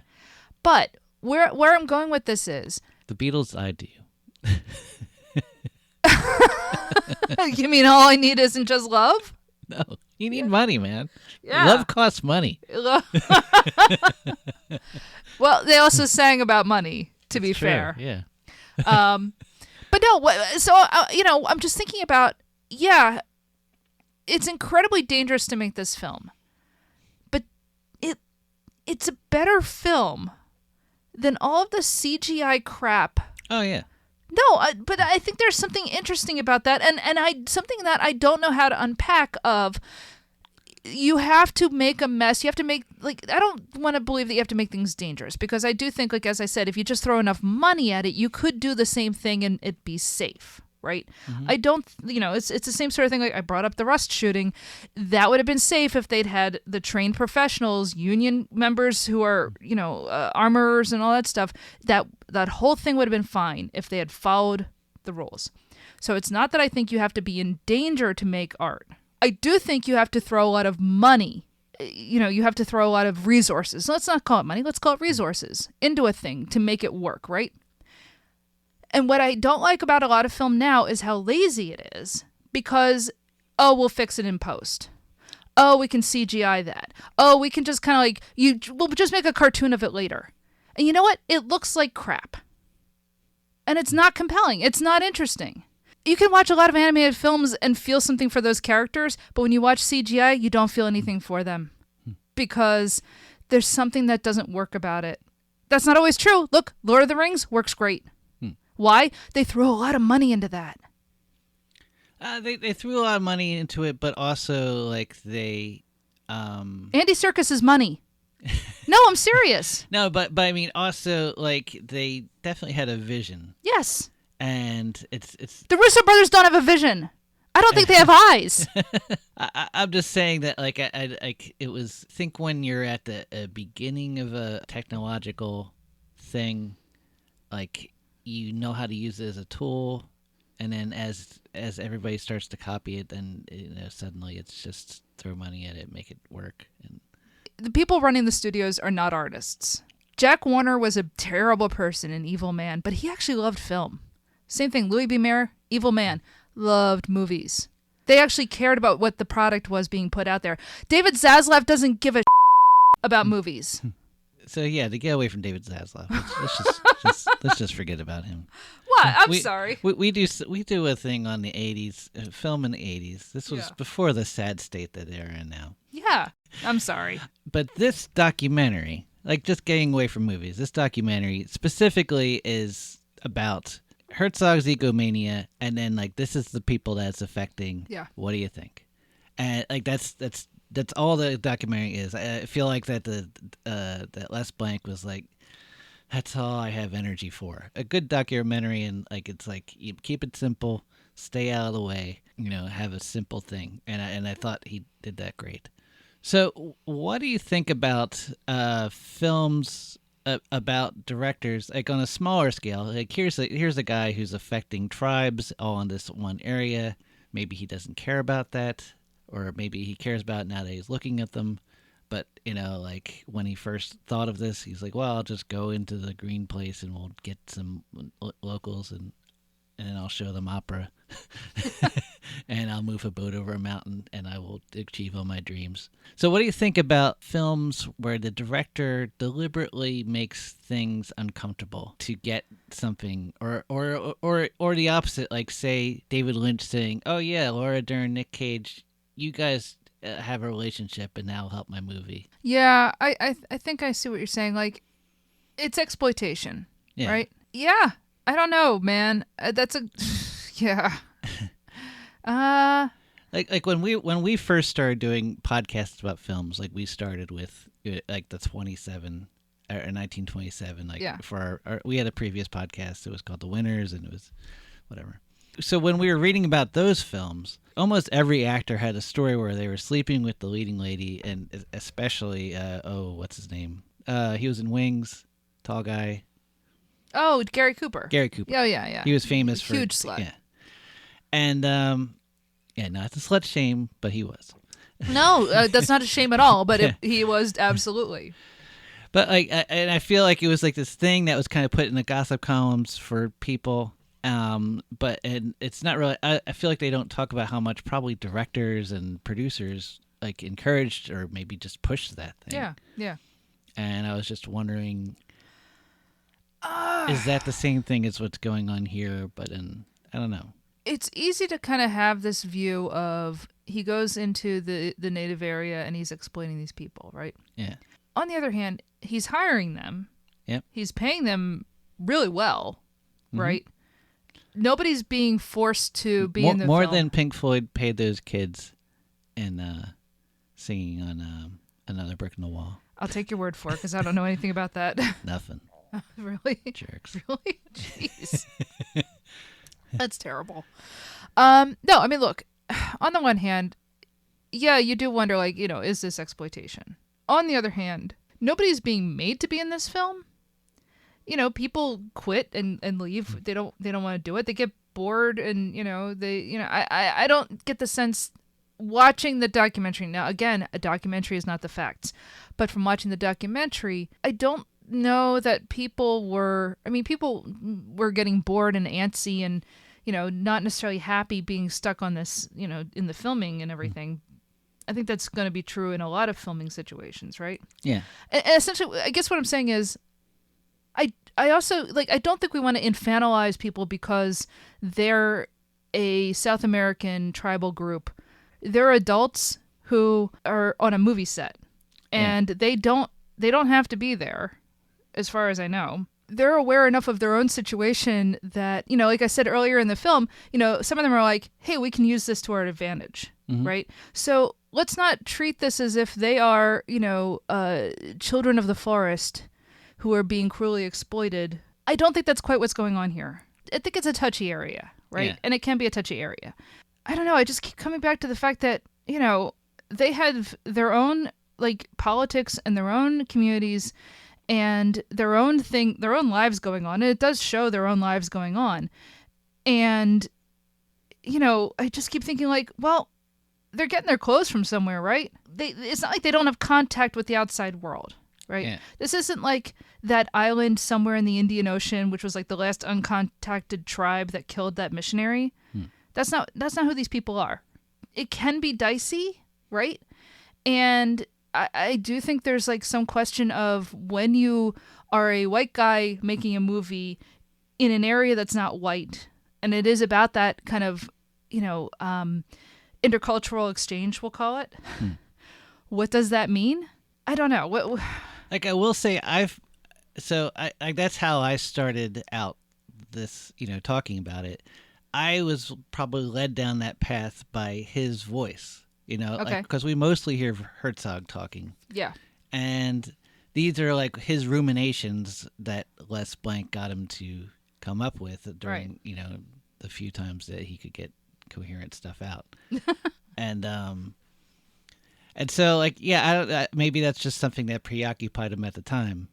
But where I'm going with this is... The Beatles lied to you. You mean all I need isn't just love? No. You need money, man. Yeah. Love costs money. Well, they also sang about money, to be True, fair. Yeah. But no, so, I'm just thinking about, it's incredibly dangerous to make this film. But it's a better film than all of the CGI crap. Oh, yeah. No, but I think there's something interesting about that, and something that I don't know how to unpack of... You have to make a mess. You have to make, like, I don't want to believe that you have to make things dangerous, because I do think, like, as I said, if you just throw enough money at it, you could do the same thing and it be safe, right? Mm-hmm. I don't, it's the same sort of thing. Like, I brought up the Rust shooting. That would have been safe if they'd had the trained professionals, union members who are, armorers and all that stuff. That whole thing would have been fine if they had followed the rules. So it's not that I think you have to be in danger to make art. I do think you have to throw a lot of money. You have to throw a lot of resources. Let's not call it money. Let's call it resources into a thing to make it work, right? And what I don't like about a lot of film now is how lazy it is, because, we'll fix it in post. We can CGI that. We can just kind of we'll just make a cartoon of it later. And you know what? It looks like crap. And it's not compelling. It's not interesting. You can watch a lot of animated films and feel something for those characters, but when you watch CGI, you don't feel anything for them because there's something that doesn't work about it. That's not always true. Look, Lord of the Rings works great. Why? They threw a lot of money into that. They threw a lot of money into it, but also, like, they... Andy Serkis' money. No, I'm serious. No, but I mean, also, like, they definitely had a vision. Yes. And it's the Russo brothers don't have a vision. I don't think they have eyes. I'm just saying that, like, it was, think when you're at the beginning of a technological thing, like, you know how to use it as a tool, and then as everybody starts to copy it, then suddenly it's just throw money at it, make it work. And the people running the studios are not artists. Jack Warner was a terrible person, an evil man, but he actually loved film. Same thing, Louis B. Mayer, evil man, loved movies. They actually cared about what the product was being put out there. David Zaslav doesn't give a about movies. So yeah, to get away from David Zaslav, let's just forget about him. What? I'm sorry. We do a thing on the 80s, film in the 80s. This was before the sad state that they're in now. Yeah, I'm sorry. But this documentary, like, just getting away from movies, this documentary specifically is about Herzog's egomania, and then, like, this is the people that's affecting. Yeah. What do you think? And, like, that's all the documentary is. I feel like that that Les Blank was like, that's all I have energy for. A good documentary, and, like, it's like, you keep it simple, stay out of the way, have a simple thing. And I thought he did that great. So what do you think about films about directors, like, on a smaller scale? Like, here's a guy who's affecting tribes all in this one area. Maybe he doesn't care about that, or maybe he cares about it now that he's looking at them. But, like, when he first thought of this, he's like, well, I'll just go into the green place and we'll get some locals and then I'll show them opera. And I'll move a boat over a mountain and I will achieve all my dreams. So what do you think about films where the director deliberately makes things uncomfortable to get something, or the opposite, like, say, David Lynch saying, oh yeah, Laura Dern, Nick Cage, you guys have a relationship and that'll help my movie. Yeah, I think I see what you're saying. Like, it's exploitation, right? Yeah. I don't know, man. That's a... Yeah. Like when we first started doing podcasts about films, like we started with like the 27 or 1927. Like for our we had a previous podcast. It was called The Winners, and it was whatever. So when we were reading about those films, almost every actor had a story where they were sleeping with the leading lady, and especially what's his name? He was in Wings, tall guy. Oh, Gary Cooper. Gary Cooper. Oh yeah. He was famous for huge slut. Yeah, and not to slut shame, but he was. No, that's not a shame at all. But he was absolutely. But and I feel like it was like this thing that was kind of put in the gossip columns for people. But it's not really. I feel like they don't talk about how much probably directors and producers like encouraged or maybe just pushed that thing. Yeah. And I was just wondering, is that the same thing as what's going on here? But I don't know. It's easy to kind of have this view of he goes into the native area and he's exploiting these people, right? Yeah. On the other hand, he's hiring them. Yep. He's paying them really well, Mm-hmm. right? Nobody's being forced to be in the more film. than Pink Floyd paid those kids in singing on Another Brick in the Wall. I'll take your word for it because I don't know anything about that. Nothing. Really? Jerks. Really? Jeez. That's terrible. No, I mean, look, on the one hand, yeah, you do wonder, like, is this exploitation? On the other hand, nobody's being made to be in this film. People quit and leave. They don't want to do it. They get bored and, I don't get the sense watching the documentary. Now, again, a documentary is not the facts, but from watching the documentary, I don't know that people were getting bored and antsy and, not necessarily happy being stuck on this, in the filming and everything. I think that's going to be true in a lot of filming situations, right? Yeah. And essentially, I guess what I'm saying is, I also, I don't think we want to infantilize people because they're a South American tribal group. They're adults who are on a movie set, and they don't have to be there, as far as I know. They're aware enough of their own situation that, like I said earlier in the film, some of them are like, hey, we can use this to our advantage, right? So let's not treat this as if they are, children of the forest who are being cruelly exploited. I don't think that's quite what's going on here. I think it's a touchy area, right? Yeah. And it can be a touchy area. I don't know. I just keep coming back to the fact that, they have their own, politics and their own communities and their own lives going on. And it does show their own lives going on. And, I just keep thinking, well, they're getting their clothes from somewhere, right? It's not like they don't have contact with the outside world. Right. Yeah. This isn't like that island somewhere in the Indian Ocean, which was like the last uncontacted tribe that killed that missionary. That's not who these people are. It can be dicey, right? And I do think there's some question of when you are a white guy making a movie in an area that's not white, and it is about that kind of, intercultural exchange, we'll call it. What does that mean? I don't know. I will say that's how I started out this, talking about it. I was probably led down that path by his voice, Okay. because we mostly hear Herzog talking. Yeah. And these are his ruminations that Les Blank got him to come up with during, the few times that he could get coherent stuff out. And so, maybe that's just something that preoccupied him at the time,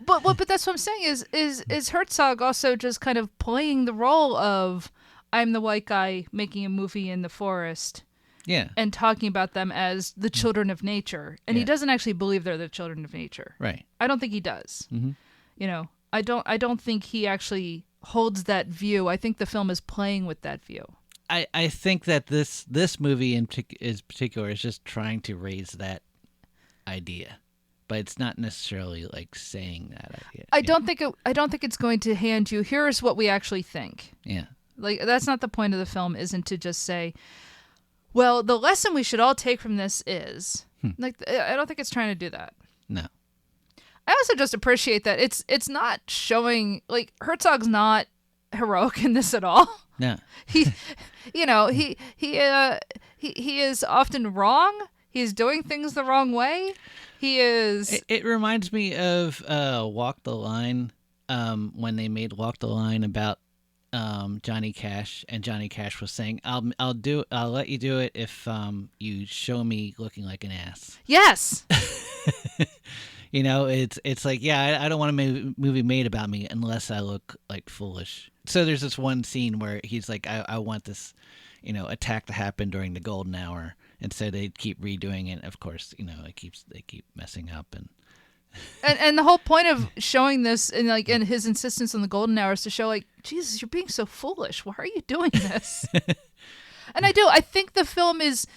But that's what I'm saying is Herzog also just kind of playing the role of I'm the white guy making a movie in the forest, and talking about them as the children of nature, and he doesn't actually believe they're the children of nature. Right. I don't think he does. I don't think he actually holds that view. I think the film is playing with that view. I think that this movie in particular is just trying to raise that idea, but it's not necessarily saying that idea. I don't think it's going to hand you, here's what we actually think. Yeah. That's not the point of the film, isn't to just say, well, the lesson we should all take from this is I don't think it's trying to do that. No. I also just appreciate that it's not showing Herzog's not heroic in this at all. No. He is often wrong. He's doing things the wrong way. He is. It reminds me of Walk the Line, when they made Walk the Line about Johnny Cash, and Johnny Cash was saying, I'll let you do it if you show me looking like an ass. Yes. It's like, yeah, I don't want a movie made about me unless I look like foolish. So there's this one scene where he's like, I want this, attack to happen during the golden hour, and so they keep redoing it. Of course, they keep messing up, and the whole point of showing this and his insistence on the golden hour is to show like, Jesus, you're being so foolish. Why are you doing this? And I think the film is.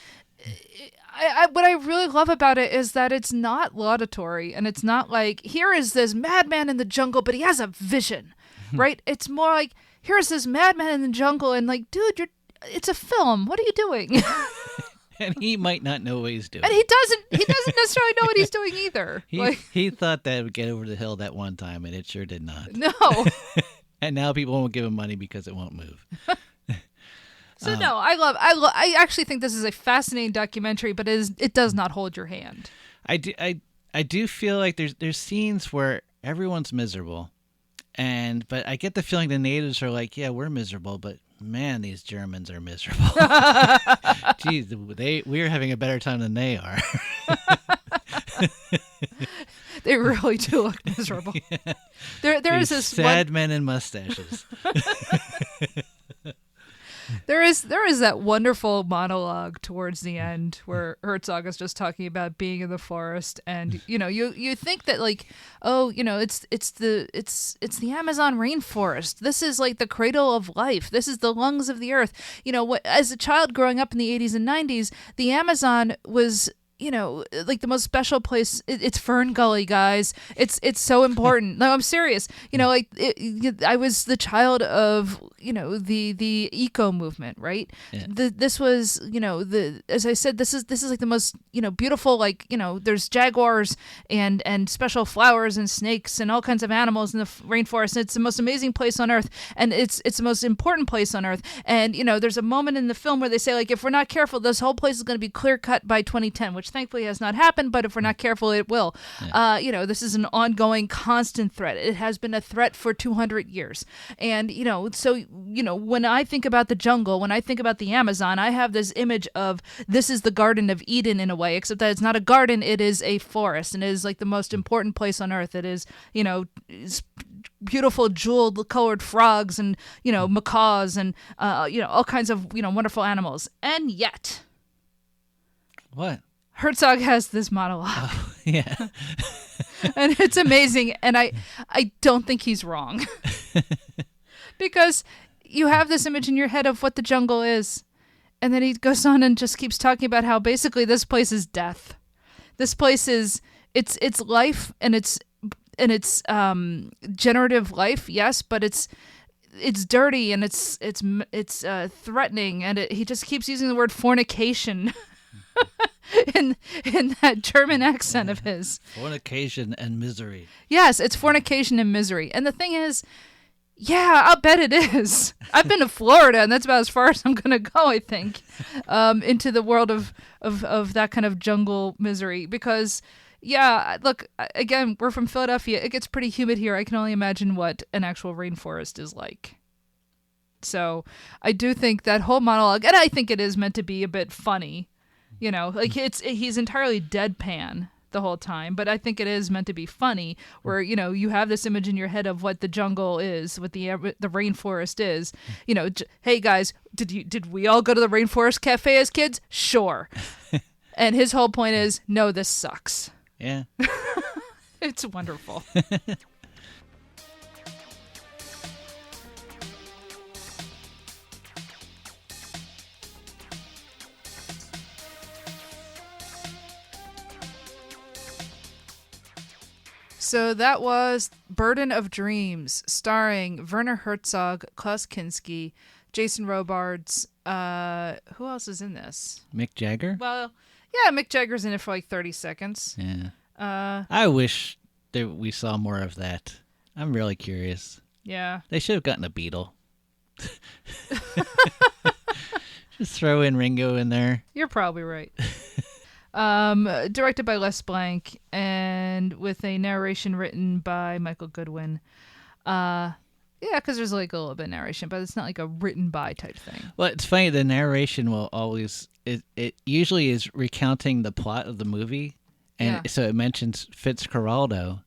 What I really love about it is that it's not laudatory, and it's not like, here is this madman in the jungle, but he has a vision, right? It's more like, here's this madman in the jungle, and like, dude, it's a film. What are you doing? And he might not know what he's doing. And he doesn't necessarily know what he's doing either. He thought that would get over the hill that one time, and it sure did not. No. And now people won't give him money because it won't move. So no, I actually think this is a fascinating documentary, but it does not hold your hand. I do feel like there's scenes where everyone's miserable, but I get the feeling the natives are like, yeah, we're miserable, but man, these Germans are miserable. Jeez, we're having a better time than they are. They really do look miserable. Yeah. There is this sad men in mustaches. There is that wonderful monologue towards the end where Herzog is just talking about being in the forest, and you think that like, oh, it's the Amazon rainforest. This is like the cradle of life. This is the lungs of the earth. As a child growing up in the 80s and 90s, the Amazon was like the most special place. It's Fern Gully, guys. It's so important. No, I'm serious. I was the child of the eco movement, right? Yeah. This was as I said, this is like the most beautiful, like there's jaguars and special flowers and snakes and all kinds of animals in the rainforest. It's the most amazing place on earth, and it's the most important place on earth. And there's a moment in the film where they say, like, if we're not careful, this whole place is going to be clear cut by 2010, which thankfully has not happened, but if we're not careful, it will. Yeah. This is an ongoing, constant threat. It has been a threat for 200 years. And, so, when I think about the jungle, when I think about the Amazon, I have this image of this is the Garden of Eden in a way, except that it's not a garden, it is a forest, and it is like the most important place on earth. It is, beautiful jeweled colored frogs and, macaws and, all kinds of, wonderful animals. And yet... What? Herzog has this monologue. Oh, yeah. And it's amazing. And I don't think he's wrong. Because you have this image in your head of what the jungle is. And then he goes on and just keeps talking about how basically this place is death. This place is, it's life, and it's generative life, yes, but it's dirty, and it's threatening, and he just keeps using the word fornication. in that German accent of his. Fornication and misery. Yes, it's fornication and misery. And the thing is, yeah, I'll bet it is. I've been to Florida, and that's about as far as I'm going to go, I think, into the world of that kind of jungle misery. Because, yeah, look, again, we're from Philadelphia. It gets pretty humid here. I can only imagine what an actual rainforest is like. So I do think that whole monologue, and I think it is meant to be a bit funny. He's entirely deadpan the whole time, but I think it is meant to be funny, where you have this image in your head of what the jungle is, what the rainforest is. Hey guys, did we all go to the Rainforest Cafe as kids? Sure. And his whole point is, no, this sucks. Yeah. It's wonderful. So that was Burden of Dreams, starring Werner Herzog, Klaus Kinski, Jason Robards. Who else is in this? Mick Jagger? Well, yeah, Mick Jagger's in it for like 30 seconds. Yeah. I wish that we saw more of that. I'm really curious. Yeah. They should have gotten a Beatle. Just throw in Ringo in there. You're probably right. Directed by Les Blank and with a narration written by Michael Goodwin. Yeah, because there's like a little bit of narration, but it's not like a written by type thing. Well, it's funny. The narration will always it usually is recounting the plot of the movie, and so it mentions Fitzcarraldo,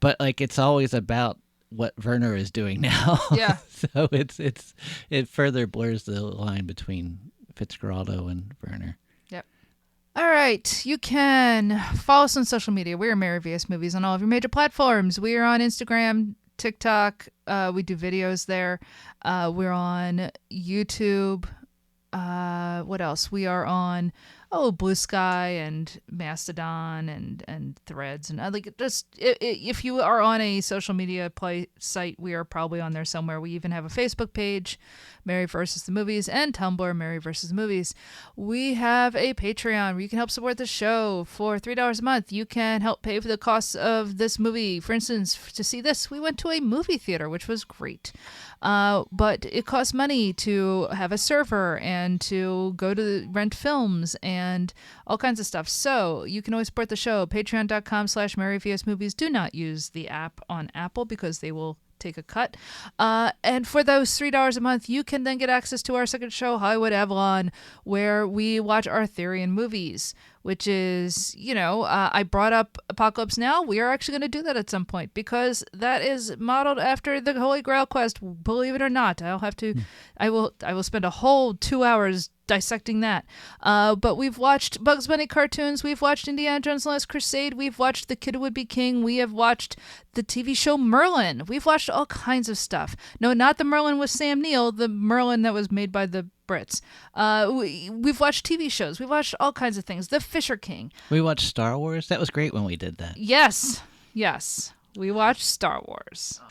but like it's always about what Werner is doing now. Yeah. So it further blurs the line between Fitzcarraldo and Werner. Yep. All right. You can follow us on social media. We are Mary vs. Movies on all of your major platforms. We are on Instagram, TikTok. We do videos there. We're on YouTube. What else? We are on Blue Sky and Mastodon and Threads and like just if you are on a social media site, we are probably on there somewhere. We even have a Facebook page, Mary versus the Movies, and Tumblr, Mary versus the Movies. We have a Patreon where you can help support the show for $3 a month. You can help pay for the costs of this movie. For instance, to see this, we went to a movie theater, which was great. But it costs money to have a server and to go to rent films and all kinds of stuff. So you can always support the show. Patreon.com/MaryVSMovies. Do not use the app on Apple because they will take a cut. And for those $3 a month, you can then get access to our second show, Hollywood Avalon, where we watch Arthurian movies, which is, I brought up Apocalypse Now. We are actually going to do that at some point because that is modeled after the Holy Grail quest. Believe it or not, I will spend a whole 2 hours dissecting that. But we've watched Bugs Bunny cartoons. We've watched Indiana Jones and the Last Crusade. We've watched The Kid Who Would Be King. We have watched the TV show Merlin. We've watched all kinds of stuff. No, not the Merlin with Sam Neill, the Merlin that was made by the Brits. We've watched TV shows. We've watched all kinds of things. The Fisher King. We watched Star Wars. That was great when we did that. Yes. We watched Star Wars.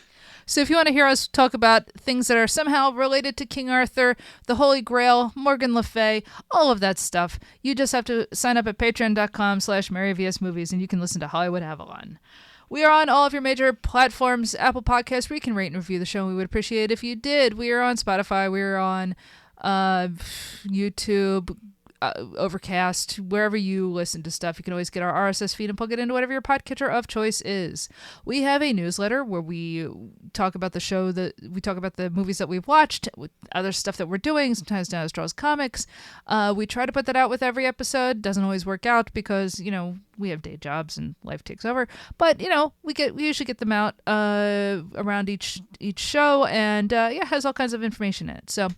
So if you want to hear us talk about things that are somehow related to King Arthur, the Holy Grail, Morgan Le Fay, all of that stuff, you just have to sign up at patreon.com/MaryVSMovies and you can listen to Hollywood Avalon. We are on all of your major platforms, Apple Podcasts, where you can rate and review the show. We would appreciate it if you did. We are on Spotify. We are on YouTube, Overcast, wherever you listen to stuff. You can always get our RSS feed and plug it into whatever your podcatcher of choice is. We have a newsletter where we talk about the show, we talk about the movies that we've watched, with other stuff that we're doing, sometimes Dennis draws comics. We try to put that out with every episode. Doesn't always work out because, we have day jobs and life takes over. But, we usually get them out around each show, and it has all kinds of information in it. So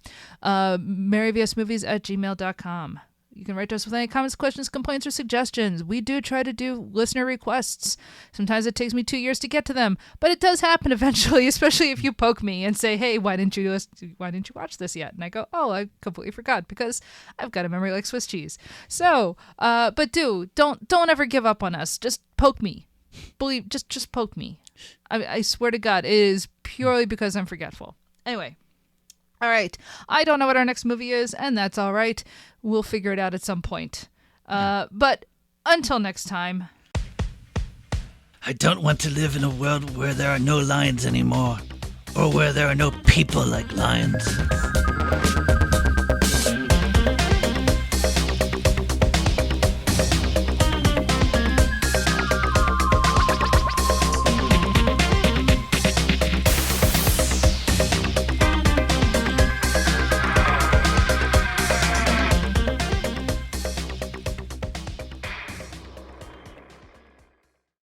maryvsmovies@gmail.com. You can write to us with any comments, questions, complaints, or suggestions. We do try to do listener requests. Sometimes it takes me 2 years to get to them, but it does happen eventually, especially if you poke me and say, hey, why didn't you watch this yet? And I go, oh, I completely forgot because I've got a memory like Swiss cheese. So, but don't ever give up on us. Just poke me. Just poke me. I swear to God, it is purely because I'm forgetful. Anyway. All right. I don't know what our next movie is, and that's all right. We'll figure it out at some point. But until next time. I don't want to live in a world where there are no lions anymore, or where there are no people like lions.